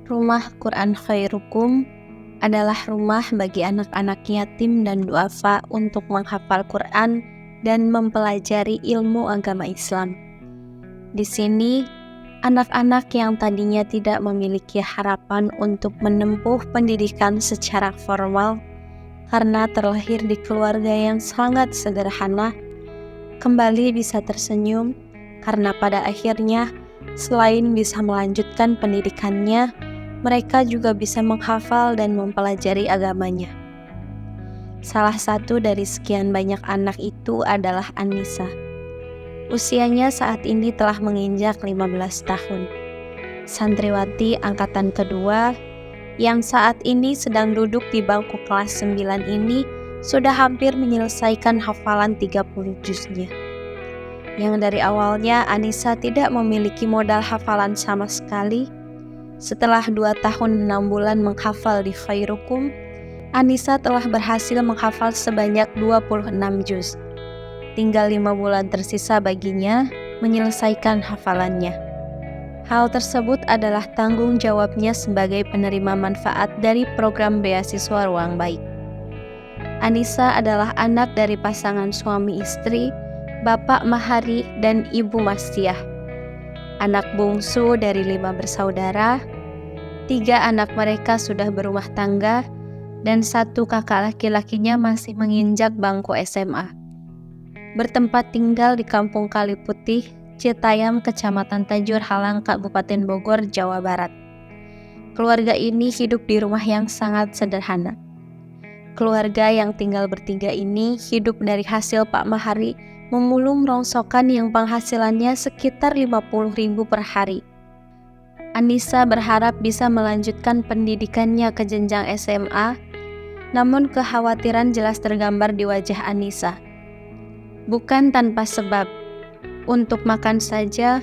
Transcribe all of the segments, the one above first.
Rumah Quran Khairukum adalah rumah bagi anak-anak yatim dan duafa untuk menghafal Quran dan mempelajari ilmu agama Islam. Di sini, anak-anak yang tadinya tidak memiliki harapan untuk menempuh pendidikan secara formal karena terlahir di keluarga yang sangat sederhana, kembali bisa tersenyum karena pada akhirnya selain bisa melanjutkan pendidikannya, mereka juga bisa menghafal dan mempelajari agamanya. Salah satu dari sekian banyak anak itu adalah Anissa. Usianya saat ini telah menginjak 15 tahun. Santriwati angkatan kedua yang saat ini sedang duduk di bangku kelas 9 ini sudah hampir menyelesaikan hafalan 30 juznya. Yang dari awalnya Anissa tidak memiliki modal hafalan sama sekali, setelah 2 tahun 6 bulan menghafal di Khairukum, Anissa telah berhasil menghafal sebanyak 26 juz. Tinggal 5 bulan tersisa baginya menyelesaikan hafalannya. Hal tersebut adalah tanggung jawabnya sebagai penerima manfaat dari program beasiswa Ruang Baik. Anissa adalah anak dari pasangan suami istri, Bapak Mahari dan Ibu Mastiah. Anak bungsu dari 5 bersaudara, 3 anak mereka sudah berumah tangga, dan 1 kakak laki-lakinya masih menginjak bangku SMA. Bertempat tinggal di Kampung Kaliputih, Citayam, Kecamatan Tajur Halang, Kabupaten Bogor, Jawa Barat. Keluarga ini hidup di rumah yang sangat sederhana. Keluarga yang tinggal bertiga ini hidup dari hasil Pak Mahari memulung rongsokan yang penghasilannya sekitar 50.000 per hari. Anissa berharap bisa melanjutkan pendidikannya ke jenjang SMA, namun kekhawatiran jelas tergambar di wajah Anissa. Bukan tanpa sebab, untuk makan saja,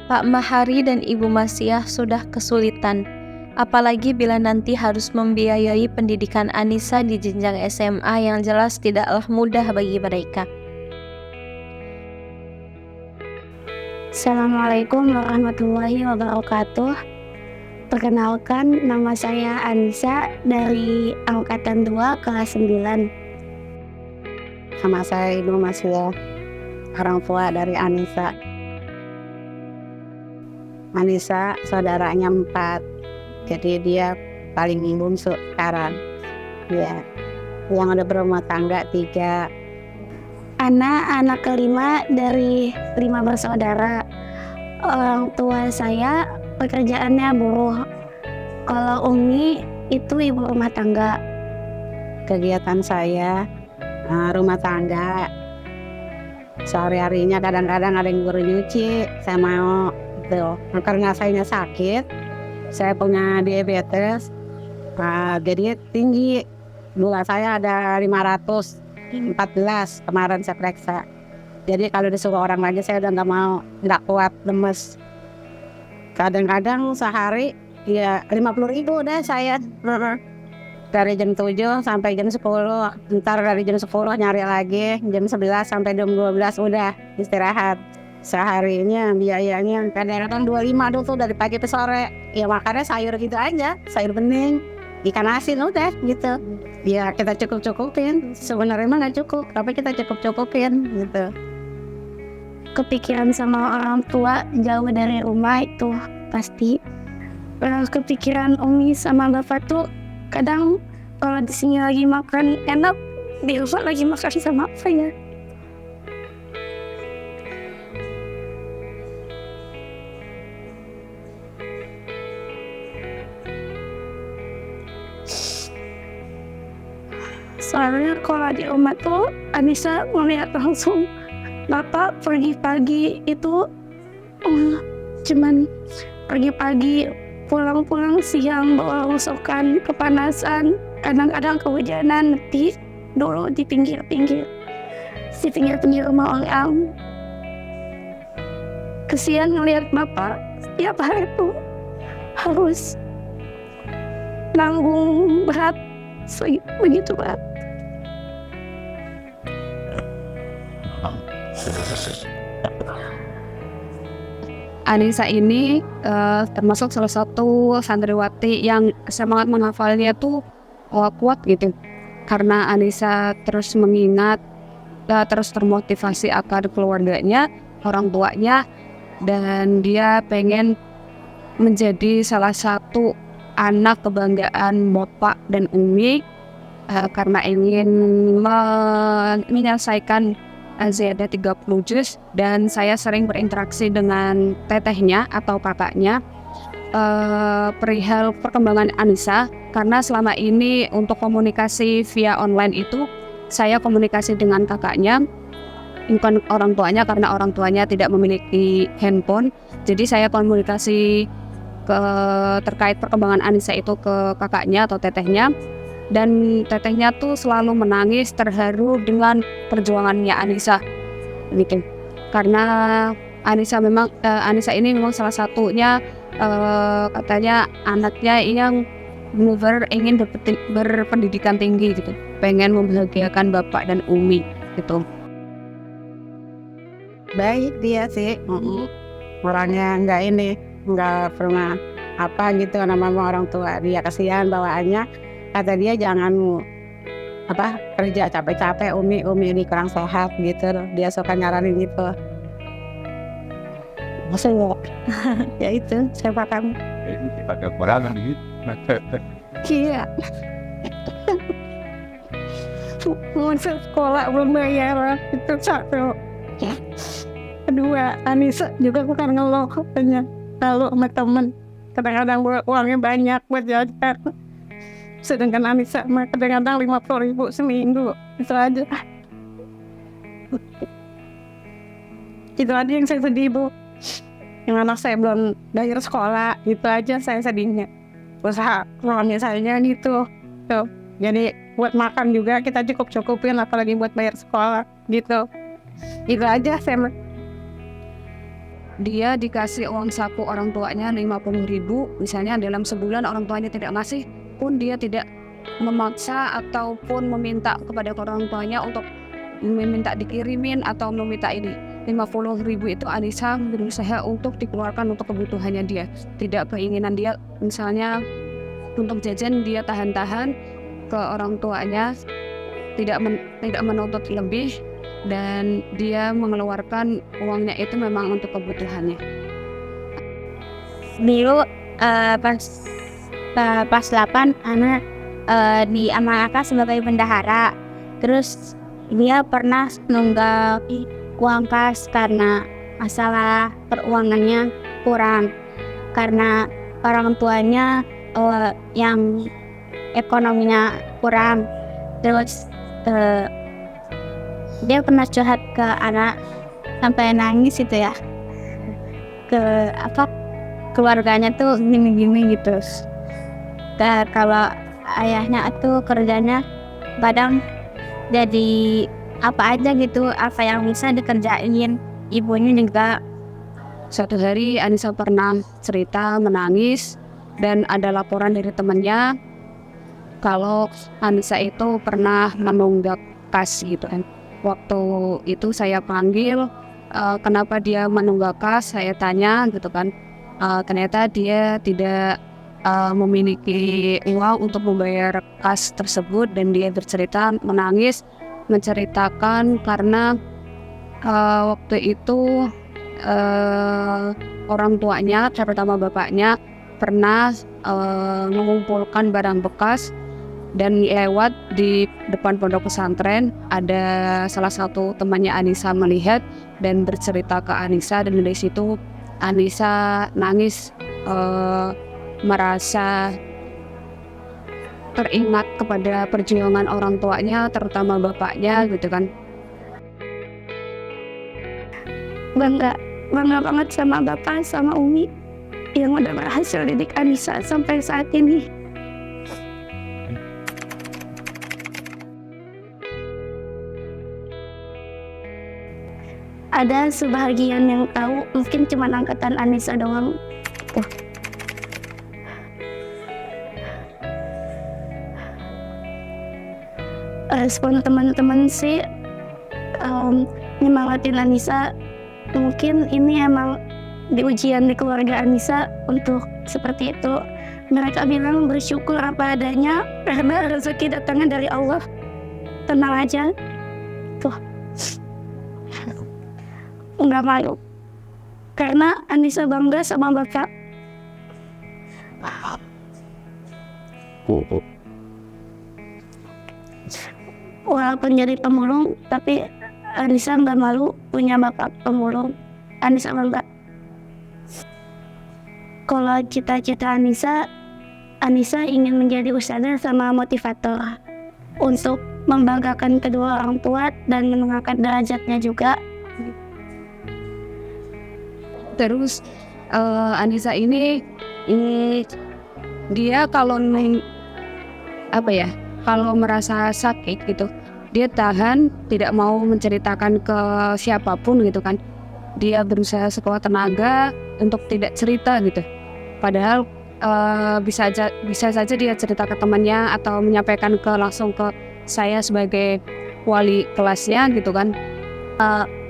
Pak Mahari dan Ibu Masiah sudah kesulitan, apalagi bila nanti harus membiayai pendidikan Anissa di jenjang SMA yang jelas tidaklah mudah bagi mereka. Assalamualaikum warahmatullahi wabarakatuh. Perkenalkan, nama saya Anissa dari angkatan 2 kelas 9. Nama saya Ibu Masia, orang tua dari Anissa. Anissa saudaranya 4, jadi dia paling bungsu sekarang. Ya, yang udah berumah tangga 3. Anak kelima dari 5 bersaudara. Orang tua saya pekerjaannya buruh. Kalau Umi itu ibu rumah tangga. Kegiatan saya rumah tangga. Sehari-harinya kadang-kadang ada yang guru nyuci, saya mau gitu. Karena saya sakit, saya punya diabetes, jadi tinggi. Gula saya ada 514 kemarin saya periksa. Jadi kalau disuruh orang lagi saya udah nggak kuat, lemes. Kadang-kadang sehari ya 50.000 udah saya. Dari jam 7 sampai jam 10, ntar dari jam 10 nyari lagi, jam 11 sampai jam 12 udah istirahat. Seharinya biayanya kadang-kadang 25 tuh dari pagi ke sore. Ya makannya sayur gitu aja, sayur bening, ikan asin udah gitu. Ya kita cukup-cukupin, sebenarnya mah nggak cukup, tapi kita cukup-cukupin gitu. Kepikiran sama orang tua jauh dari rumah itu pasti. Kepikiran Umi sama Bapak tuh kadang kalau di sini lagi makan enak, di rumah lagi makan sama apa ya? Soalnya kalau di rumah tuh Anissa melihat langsung Bapak pergi pagi itu cuman pergi pagi, pulang siang bawa rosokan, kepanasan, kadang-kadang kehujanan, nepi dulu di pinggir-pinggir rumah orang. Kesian ngelihat Bapak setiap hari tuh harus nanggung berat, begitu berat. Anissa ini termasuk salah satu santriwati yang semangat menghafalnya tuh kuat gitu. Karena Anissa terus mengingat, terus termotivasi akan keluarganya, orang tuanya, dan dia pengen menjadi salah satu anak kebanggaan bapak dan umi, karena ingin menyelesaikan Ziyada 30 juz. Dan saya sering berinteraksi dengan tetehnya atau kakaknya perihal perkembangan Anissa, karena selama ini untuk komunikasi via online itu saya komunikasi dengan kakaknya, bukan orang tuanya, karena orang tuanya tidak memiliki handphone. Jadi saya komunikasi terkait perkembangan Anissa itu ke kakaknya atau tetehnya, dan tetehnya tuh selalu menangis terharu dengan perjuangannya Anissa gitu. Karena Anissa ini memang salah satunya katanya anaknya yang benar ingin berpendidikan tinggi gitu, pengen membahagiakan bapak dan umi gitu. Baik dia sih, orangnya nggak pernah apa gitu nama orang tua. Dia kasihan bawaannya, kata dia jangan kerja capek-capek, umi ini kurang sehat gitu. Dia suka nyaranin gitu. Maksudnya ya itu saya pakai kekurangan gitu. iya. Masuk sekolah belum bayar, itu satu. Kedua, Anissa juga bukan ngeluh katanya. Lalu sama temen kadang-kadang uangnya banyak buat jajan, sedangkan Anissa mah kadang-kadang 50.000 seminggu. Itu aja. Itu aja yang saya sedih, Bu. Yang anak saya belum bayar sekolah, itu aja saya sedihnya. Usaha keluarga saya gitu. Tuh. Jadi buat makan juga kita cukup-cukupin, apalagi buat bayar sekolah gitu. Itu aja saya. Dia dikasih uang saku orang tuanya 50.000, misalnya dalam sebulan orang tuanya tidak ngasih pun dia tidak memaksa ataupun meminta kepada orang tuanya untuk meminta dikirimin atau meminta ini. 50.000 itu Anissa berusaha untuk dikeluarkan untuk kebutuhannya dia, tidak keinginan dia. Misalnya untuk jajan dia tahan-tahan ke orang tuanya, tidak menuntut lebih, dan dia mengeluarkan uangnya itu memang untuk kebutuhannya. Dulu pas 8 anak diamanahkan sebagai bendahara. Terus dia pernah nunggak uang kas karena masalah peruangannya kurang, karena orang tuanya yang ekonominya kurang. Terus dia pernah curhat ke anak sampai nangis itu ya, ke keluarganya tuh gini-gini gitu. Kalau ayahnya itu kerjanya kadang jadi apa aja gitu, apa yang bisa dikerjain, ibunya juga. Suatu hari Anissa pernah cerita menangis, dan ada laporan dari temannya kalau Anissa itu pernah menunggak kas gitu kan. Waktu itu saya panggil, kenapa dia menunggak kas, saya tanya gitu kan. Ternyata dia tidak memiliki uang untuk membayar kas tersebut, dan dia bercerita menangis, menceritakan karena waktu itu orang tuanya, terutama bapaknya, pernah mengumpulkan barang bekas, dan lewat di depan pondok pesantren ada salah satu temannya Anissa melihat dan bercerita ke Anissa, dan dari situ Anissa nangis, merasa teringat kepada perjuangan orang tuanya, terutama bapaknya gitu kan. Bangga banget sama bapak sama umi yang udah berhasil didik Anissa sampai saat ini. Ada sebahagian yang tahu, mungkin cuma angkatan Anissa doang. Respon teman-teman sih nyemangatin Anissa. Mungkin ini emang di ujian di keluarga Anissa untuk seperti itu. Mereka bilang bersyukur apa adanya karena rezeki datangnya dari Allah. Tenang aja. Tuh. Enggak malu. Karena Anissa bangga sama Bapak. Walaupun jadi pemulung, tapi Anissa nggak malu punya bapak pemulung. Anissa bangga. Kalau cita-cita Anissa ingin menjadi ustazah sama motivator untuk membanggakan kedua orang tua dan mengangkat derajatnya juga. Terus Anissa ini dia kalau kalau merasa sakit gitu, dia tahan, tidak mau menceritakan ke siapapun gitu kan. Dia berusaha sekuat tenaga untuk tidak cerita gitu. Padahal bisa saja dia cerita ke temannya atau menyampaikan langsung ke saya sebagai wali kelasnya gitu kan.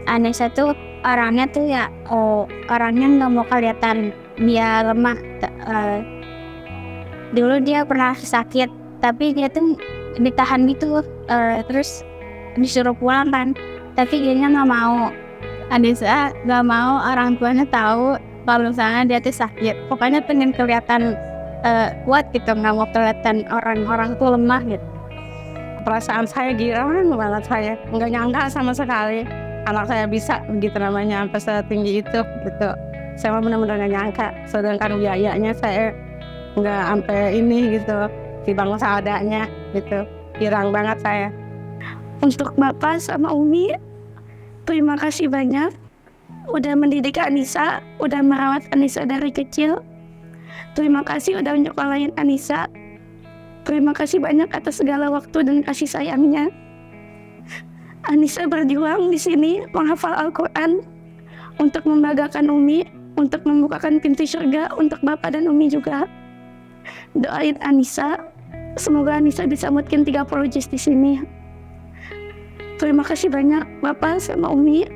Anissa tuh orangnya tuh ya orangnya nggak mau kelihatan dia lemah. Dulu dia pernah sakit, tapi dia tuh ditahan gitu, terus disuruh pulang kan, tapi dianya nggak mau. Anissa nggak mau orang tuanya tahu kalau misalnya dia tuh sakit. Pokoknya pengen kelihatan kuat gitu, nggak mau kelihatan orang tuh lemah gitu. Perasaan saya girang banget, saya nggak nyangka sama sekali anak saya bisa begitu namanya sampai setinggi itu gitu. Saya benar-benar nggak nyangka, sedangkan biayanya saya nggak sampai ini gitu, timbang seadanya gitu. Girang banget saya. Untuk Bapak sama Umi, terima kasih banyak udah mendidik Anissa, udah merawat Anissa dari kecil. Terima kasih udah nyekolahin Anissa. Terima kasih banyak atas segala waktu dan kasih sayangnya. Anissa berjuang di sini menghafal Al-Quran untuk membanggakan Umi, untuk membukakan pintu surga untuk Bapak dan Umi juga. Doain Anissa, semoga Anissa bisa mungkin 30 juz di sini. Terima kasih banyak Bapak sama Umi.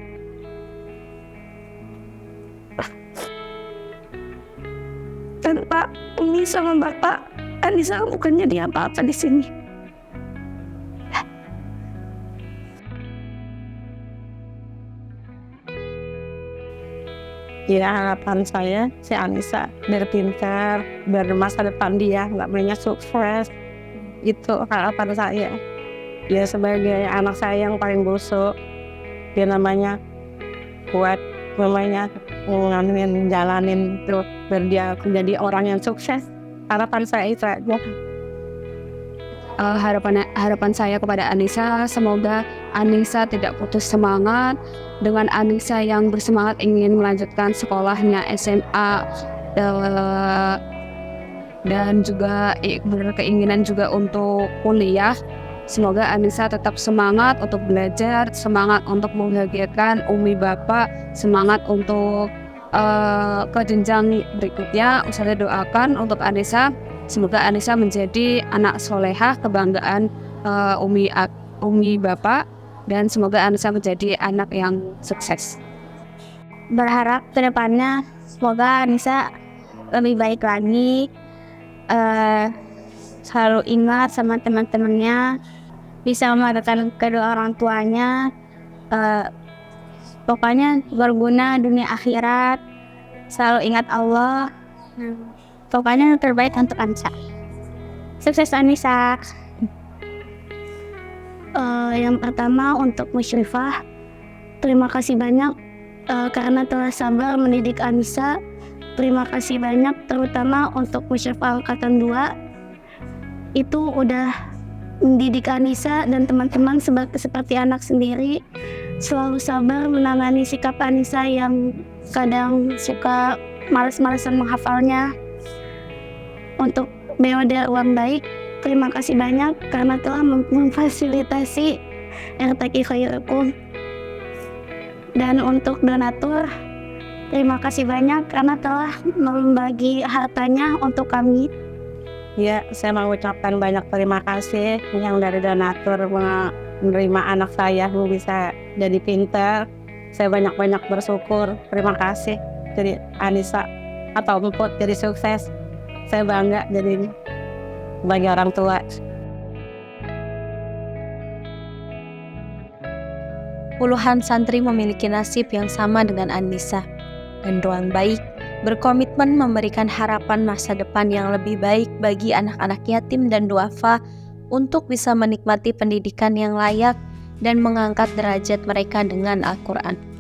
Tanpa Umi sama Bapak, Anissa bukan jadi apa-apa di sini. Ya, harapan saya si Anissa biar pintar, biar masa depan dia nggak punya sukses. Itu harapan saya. Dia sebagai anak saya yang paling busuk, dia namanya kuat, namanya jalanin itu biar dia menjadi orang yang sukses. Harapan saya itu aja. Harapan saya kepada Anissa, semoga Anissa tidak putus semangat. Dengan Anissa yang bersemangat ingin melanjutkan sekolahnya SMA dan juga berkeinginan juga untuk kuliah. Semoga Anissa tetap semangat untuk belajar, semangat untuk membahagiakan Umi Bapak, semangat untuk ke jenjang berikutnya. Saya doakan untuk Anissa, semoga Anissa menjadi anak solehah kebanggaan Umi Bapak, dan semoga Anissa menjadi anak yang sukses. Berharap kedepannya semoga Anissa lebih baik lagi, selalu ingat sama teman-temannya, bisa membanggakan kedua orang tuanya, pokoknya berguna dunia akhirat, selalu ingat Allah. Pokoknya yang terbaik untuk Anissa. Sukses Anissa. Yang pertama untuk Musyrifah, terima kasih banyak karena telah sabar mendidik Anissa. Terima kasih banyak terutama untuk Musyrifah Angkatan 2, itu udah mendidik Anissa dan teman-teman seperti anak sendiri. Selalu sabar menangani sikap Anissa yang kadang suka malas-malasan menghafalnya. Untuk BOD Uang Baik, terima kasih banyak karena telah memfasilitasi RTQ Khairukum. Dan untuk donatur, terima kasih banyak karena telah membagi hartanya untuk kami. Ya, saya mau ucapkan banyak terima kasih yang dari donatur menerima anak saya bisa jadi pintar. Saya banyak-banyak bersyukur. Terima kasih. jadi Anissa atau Puput jadi sukses. Saya bangga jadi bagi orang tua. Puluhan santri memiliki nasib yang sama dengan Anissa, dan Ruang Baik berkomitmen memberikan harapan masa depan yang lebih baik bagi anak-anak yatim dan duafa untuk bisa menikmati pendidikan yang layak dan mengangkat derajat mereka dengan Al-Quran.